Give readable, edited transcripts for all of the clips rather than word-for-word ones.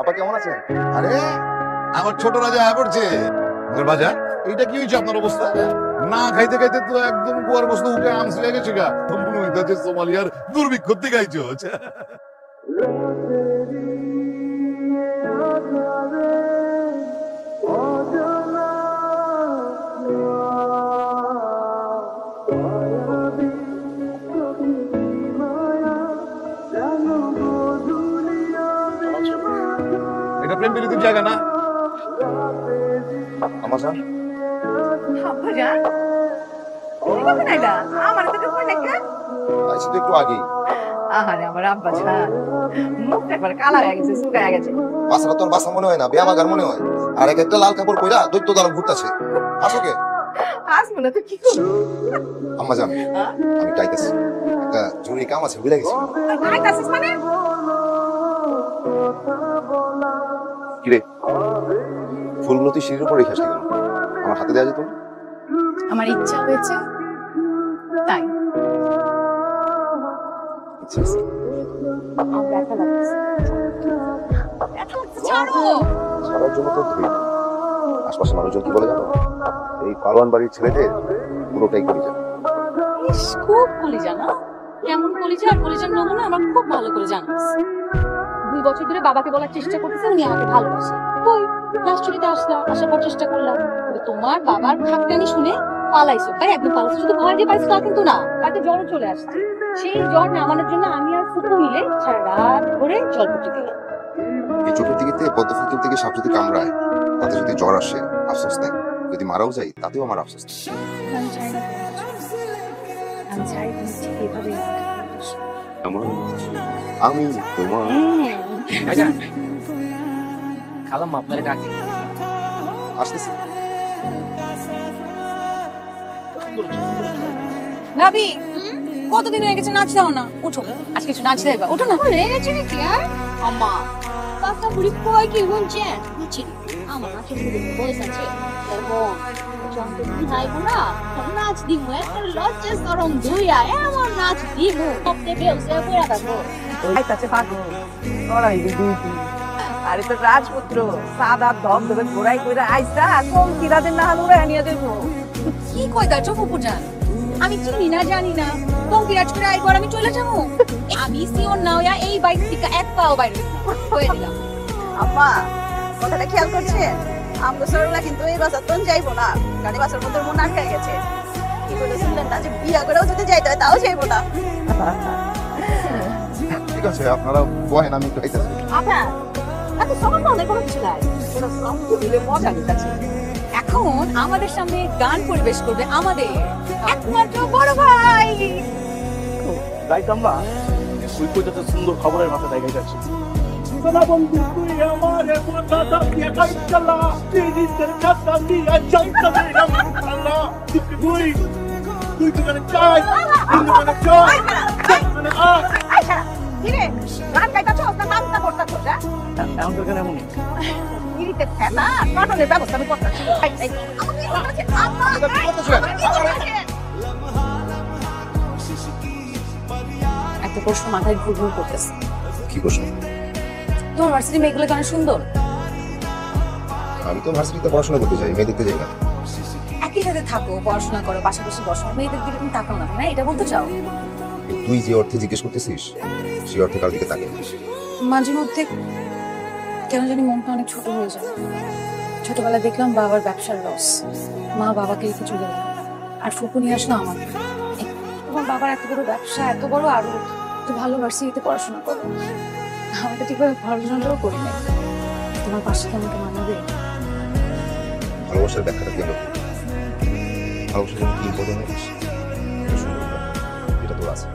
আপা কেমন আছেন? আরে আমার ছোট রাজা আয় পড়ছে। বাজার এইটা কি হয়েছে আপনার অবস্থা? না খাইতে খাইতে তো একদম কুয়ার বস্তু উঠে আমস হয়ে গেছে গা। মনে হইতাছে সোমালিয়ার দুর্ভিক্ষ থেকে আইছো। এটা প্রেম প্রীতির জায়গা না। আমার স্যার ভাইজান তুমি কখন আইলা? আমার তো কই না কেন? আইসি তো একটু আগেই। আহারে আমার আব্বা জান মুখটা একবার কালা হয়ে গেছে, শুকায় গেছে। বাসাটা তোর বাসা মনে হয় না, ব্যায়ামাগার মনে হয়। আর এক একটা লাল কাপড় কইরা দৈত্য দানব ঘুরতাছে। আসো কে? আজ মনে তো কি করব? আম্মা জান আমি টাইটাস একটা জরুরি কাম আছে, ভুলে গেছি। আইতাছিস মানে? কিরে ফুলগুলো তুই সিঁড়ির উপর রেখে আসলি কেন? আমার হাতে দেওয়া যেত না? আমার ইচ্ছা হয়েছে তাই। ইচ্ছা আছে। আমার ব্যথা লাগছে। ব্যথা লাগছে, ছাড়ো। সারার জন্য তো ধুই না। আশপাশের মানুষজন কি বলে জানো? এই পালোয়ান বাড়ির ছেলেদের পুরোটাই করি জানো। ইস, খুব কলিজা না? কেমন কলিজা আর কলিজার নমুনা আমার খুব ভালো করে জানা আছে। 2 বছর ধরে বাবাকে বলার চেষ্টা করতেছে উনি আমাকে ভালোবাসে। কই লাস্ট ছুটিতে আসার পর চেষ্টা করলাম, তবে তোমার বাবার খাকটানি শুনে পালাইছো। তাই একদম পালাইছো, শুধু ভয় দিয়ে পাইছো তা কিন্তু না, তাতে জ্বরও চলে আসছে। সেই জ্বর নামানোর জন্য আমি আর ফুপু মিলে সারা রাত ধরে জল পড়তে গেলাম। এই চোখের দিকে পদ্ম ফুল থেকে সাপ যদি কামড়ায় তাতে যদি জ্বর আসে আফসোস নাই, যদি মারাও যাই তাতেও আমার আফসোস নেই। আমি চাই না, আমি চাই তুমি ঠিক এভাবে আমি তোমার খালাম আপনার ডাকে আসতেছি। ভাবি কতদিন হয়ে গেছে নাচ দাও না? উঠো আজকে কিছু নাচ দেবা, উঠো না। হয়ে গেছে নাকি আর? আম্মা পাতা বুড়ি কয় কি শুনছেন? বুঝছি আমার নাচের বুড়ি বয়স আছে এমন যন্ত্র খাইব না নাচ দিব, একটা লজ্জা সরম ধুইয়া এমন নাচ দিব সবতে বেউসে পড়া থাকবো। আইতাছে পাগল করাই দুই তিন। আরে তো রাজপুত্র সাদা দম ধরে ঘোরাই কইরা আইসা কোন কিরাদের না হালুরা নিয়ে দেবো। কি কই দা চুপ যান? আমি চিনি না জানি না, পঙ্কি রাজ করে আইবার আমি চলে যাবো। আমি সিওর না হইয়া এই বাইক থেকে এক পাও বাইরে হয়ে দিলাম। আম্মা কথাটা খেয়াল করছেন? আমগো সরলা কিন্তু এই বাজার তো যাইবো না, গাড়ি বাসার মধ্যে মন আটকে গেছে। কি বলে শুনলেন না যে বিয়া করেও যদি যাইতে হয় তাও যাইবো না। ঠিক আছে আপনারা বহেন, আমি একটু আইতাছি। আপা এত সবার মনে কোনো কিছু নাই, ওরা সব দিলে মজা নিতেছে। এখন আমাদের সামনে গান পরিবেশ করবে আমাদের একমাত্র বড় ভাই। যাইতাম না তুই কই যত সুন্দর খবরের মাথা দেখাই যাচ্ছে। সোনা বন্ধু তুই আমার মাথা দিয়ে কাইতলা দিদিদের কাটা দিয়ে যাইতাম আমি পালা তুই তুই তো মানে চাই তুই তো মানে চাই মানে আচ্ছা কিরে গান গাইতাছো না নামটা করতাছো? এখন তো কেন এমন গিরিতে ফেলা কাটনের ব্যবস্থা আমি করতেছি। একটা প্রশ্ন মাথায় ঘুরঘুর করতেছে। কি প্রশ্ন? তোমার ভার্সিটি মেয়েগুলো কেন সুন্দর? আমি তো ভার্সিটিতে পড়াশোনা করতে যাই, মেয়ে দেখতে যাই না। একই সাথে থাকো, পড়াশোনা করো, পাশাপাশি বসো, মেয়েদের দিকে তুমি তাকাও না, না এটা বলতে চাও? তুই যে অর্থে জিজ্ঞেস করতেছিস সেই অর্থে কার দিকে তাকিয়ে মাঝে মধ্যে কেন জানি মনটা অনেক ছোট হয়ে যায়। ছোটবেলায় দেখলাম বাবার ব্যবসার লস, মা বাবাকে রেখে চলে গেল, আর ফুপু নিয়ে আসলো আমার। তোমার বাবার এত বড় ব্যবসা, এত বড় আরো তো ভালো ভার্সিটিতে পড়াশোনা করো, আমি তো ঠিকভাবে পড়াশোনাটাও করি না। তোমার পাশে কি আমাকে মানাবে? ভালোবাসার ব্যাখ্যাটা কেন? ভালোবাসার জন্য কি ইম্পর্টেন্ট এটা তোর আছে।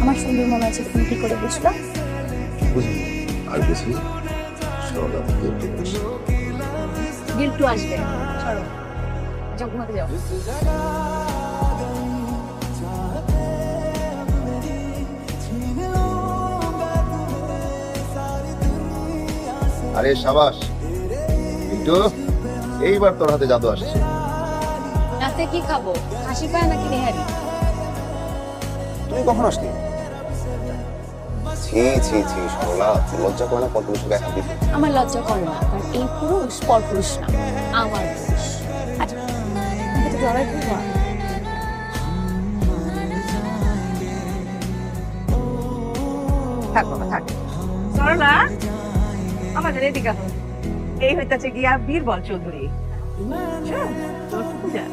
আমার সুন্দর মনে আছে, তুমি কি করে বুঝলা? বুঝলি আর বুঝি সরলা থেকে একটু বেশি। গিল্টু আসবে, চলো যাও ঘুমাতে যাও। আরে সাবাস কিন্তু এইবার তোর হাতে জাদু আসছে। রাতে কি খাবো, হাসি পায় নাকি নেহারি? তুমি কখন আসলি? ছি ছি ছি সরলা, লজ্জা করে না পরপুরুষের গায়ে হাত দিতে? আমার লজ্জা করে না, কারণ এই পুরুষ পর পুরুষ না, আমার পুরুষ। আচ্ছা, তুমি তো জড়াই করবা। থাক বাবা থাক। সরলা, আমাদের এদিকে আসো। এই হইতাছে গিয়া বীরবল চৌধুরী। বুঝছো? তোর পূজা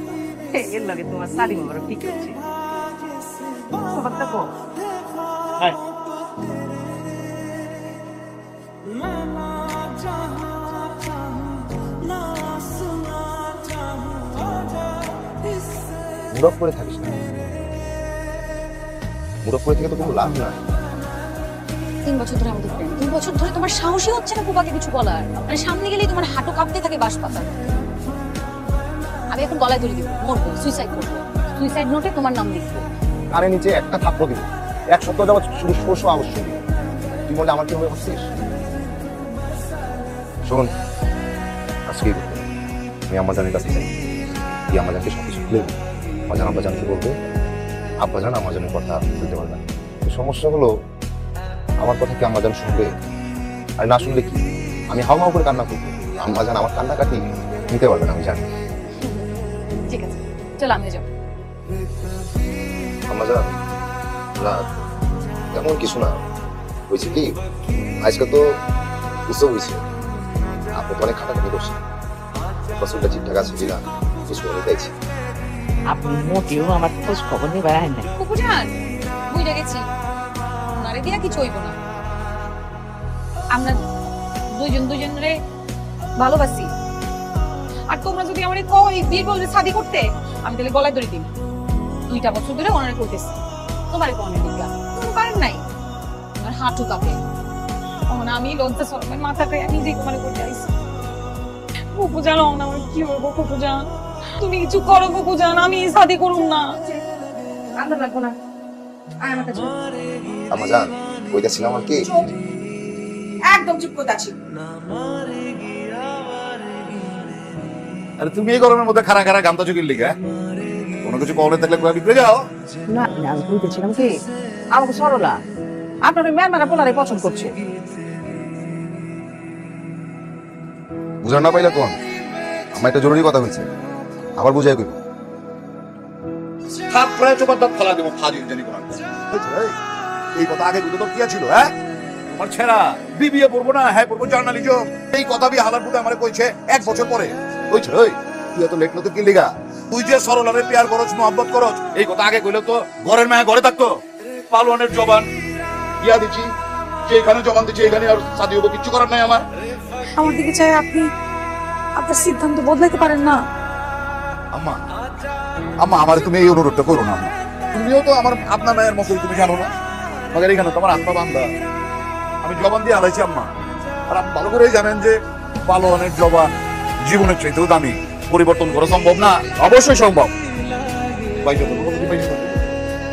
এর লগে তোমার সালিম বড় ঠিক আছে। খবরটা কো। হ্যাঁ, মুরব করে থাকিস না, মুরব করে থেকে তো কোনো লাভ নাই। 3 বছর ধরে আমাদের প্রেম, 3 বছর ধরে তোমার সাহসই হচ্ছে না ফুপাকে কিছু বলার। মানে সামনে গেলেই তোমার হাঁটু কাঁপতে থাকে বাঁশ পাতা। আমি এখন গলায় ধরে দিব, মরবো, সুইসাইড করবো। সুইসাইড নোটে তোমার নাম লিখবো। কানে নিচে একটা থাপ্পড় দিবি। 1 সপ্তাহ যাবত শুধু শোষ আবশ্যক। তুই বললে আমার কি হবে ভাবছিস? শোন, আজকেই বলবো, আমি আম্মাজানের কাছে যাই। তুই আম্মাজানকে সবকিছু খুলে দিবি। আম্মাজান আব্বাজানকে বলবে, আব্বাজান আম্মাজানের কথা বলতে পারবে না। তো সমস্যা হলো, আমার কথা কি আম্মাজান শুনবে? আর না শুনলে কি, আমি হাও মাও করে কান্না করবো। আম্মাজান আমার কান্নাকাটি নিতে পারবে না, আমি জানি। ঠিক আছে, চলো আমি যাবো। আম্মাজান, না তেমন কিছু না, হয়েছে কি আজকে তো উৎসব হয়েছে, আপনি তো অনেক খাটাখাটি করছেন, ফসলটা ঠিকঠাক আছে কিনা কিছু বলে চাইছি। আপনি মোটেও আমার খোঁজ খবর নিয়ে বেড়ায় না। কুকুরজান, বুঝে গেছি, ওনারে দিয়া কিছু হইব না। আমরা দুজনরে ভালোবাসি। আর তোমরা যদি আমারে কই বীরবল শাদি করতে, আমি তাহলে গলায় ধরে দিই। 2টা বছর ধরে ওনারে করতেছি, তোমারে কোনে দিকা তুমি পারেন নাই, আমার হাঁটু কাঁপে। ওনা আমি লজ্জা সরমে মাথা খাই নিজেই তোমারে করতে আইছি। কুকুরজান, আমার কি হইব কুকুরজান? তুমি কিছু করো কুকুরজান, আমি শাদি করুম না। কান্দা লাগবো না, আয় আমার কাছে। আম্মাজান, কইতাছিলাম আর কি, একদম চুপ করে আছি। আরে তুমি এই গরমের মধ্যে খারা খারা গামতা চুকির লিখা কোনো কিছু কমে থাকলে কয়ে বিক্রে যাও। না না, আমি বলতেছিলাম কি, আমাকে সরলা আপনার ওই ম্যামেরা পোলারে পছন্দ করছে। বুঝার না পাইলে কোন, আমার একটা জরুরি কথা হয়েছে, আবার বুঝাই কইব। হাত প্রায় চোপার দাঁত ফেলা দেবো, ফাজিল জানি কোন। এই কথা আগে বুঝে তোর কি ছিল? হ্যাঁ, তোমার ছেড়া বিবিএ পড়বো না, হ্যাঁ পড়বো জার্নালিজম। এই কথা বি হালার পুতে আমার কইছে 1 বছর পরে। কইছে ওই তুই এত লেট নতে কি লিগা? তুই যে সরলারে প্যার করছ, মোহাব্বত করছ, এই কথা আগে কইলে তো ঘরের মায়া ঘরে থাকতো। পালোয়ানের জবান ইয়া দিছি, যেখানে জবান দিছি এখানে আর শাদি হবো, কিচ্ছু করার নাই আমার। আমার দিকে চাই আপনি আপনার সিদ্ধান্ত বদলাইতে পারেন না। আম্মা, আম্মা আমার তুমি এই অনুরোধটা করো না। আম্মা, তুমিও তো আমার আপনার মায়ের মতোই, তুমি জানো না আমাদের এখানে তোমার আত্মা বান্ধা। আমি জবান দিয়ে হারাইছি আম্মা, আর আপনি ভালো করেই জানেন যে পালোয়ানের জবান জীবনের চাইতেও দামি। পরিবর্তন করা সম্ভব না? অবশ্যই সম্ভব।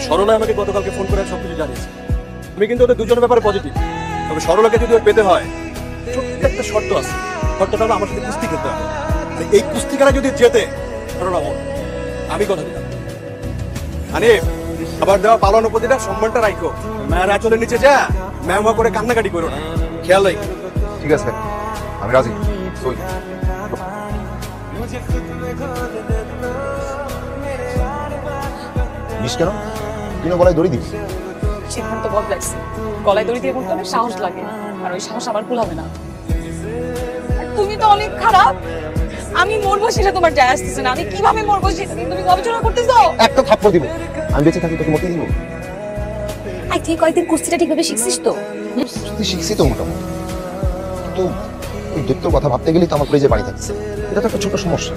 সরলা আমাকে গতকালকে ফোন করে সবকিছু জানিয়েছে। আমি কিন্তু ওদের দুজনের ব্যাপারে পজিটিভ, তবে সরলাকে যদি ওর পেতে হয় ছোট্ট একটা শর্ত আছে। শর্তটা হলো আমার সাথে কুস্তি খেলতে হবে। আর এই কুস্তি খেলা যদি জেতে সরলা ওর, আমি কথা দিলাম। আরে আবার দেওয়া পালানো প্রতিটা সম্মানটা রাখো। মায়ের আঁচলের নিচে যা ম্যামা করে কান্নাকাটি করো না, খেয়াল রাখো। ঠিক আছে, আমি রাজি। সই। বিষ কেন? তুই না গলায় দড়ি দিবি? সিদ্ধান্ত বদলাইছে, গলায় দড়ি দিয়ে বলতে হবে, সাহস লাগে, আর ওই সাহস আবার কুলাবে না। আর তুমি তো অনেক খারাপ, আমি মরবো সেটা তোমার যায় আসতেছে না। আমি কিভাবে মরবো সেটা নিয়ে তুমি গবেষণা করতেছো। একটা থাপ্পড় দিব, আমি বেঁচে থাকি তোকে মতে দিব। আই তুই কয়েকদিন কুস্তিটা ঠিকভাবে শিখছিস তো? তুই শিখছি তো মোটামুটি, কিন্তু ওই দৈত্যর কথা ভাবতে গেলেই তো আমার কলেজে পানি থাকছে। এটা তো একটা ছোট সমস্যা।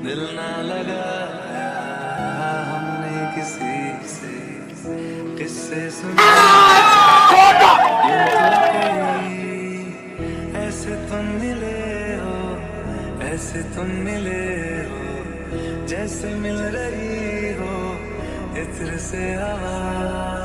दिल ना लगा हमने किसी से से सुन ऐसे तुम मिले हो जैसे मिल रही हो इत्र से हवा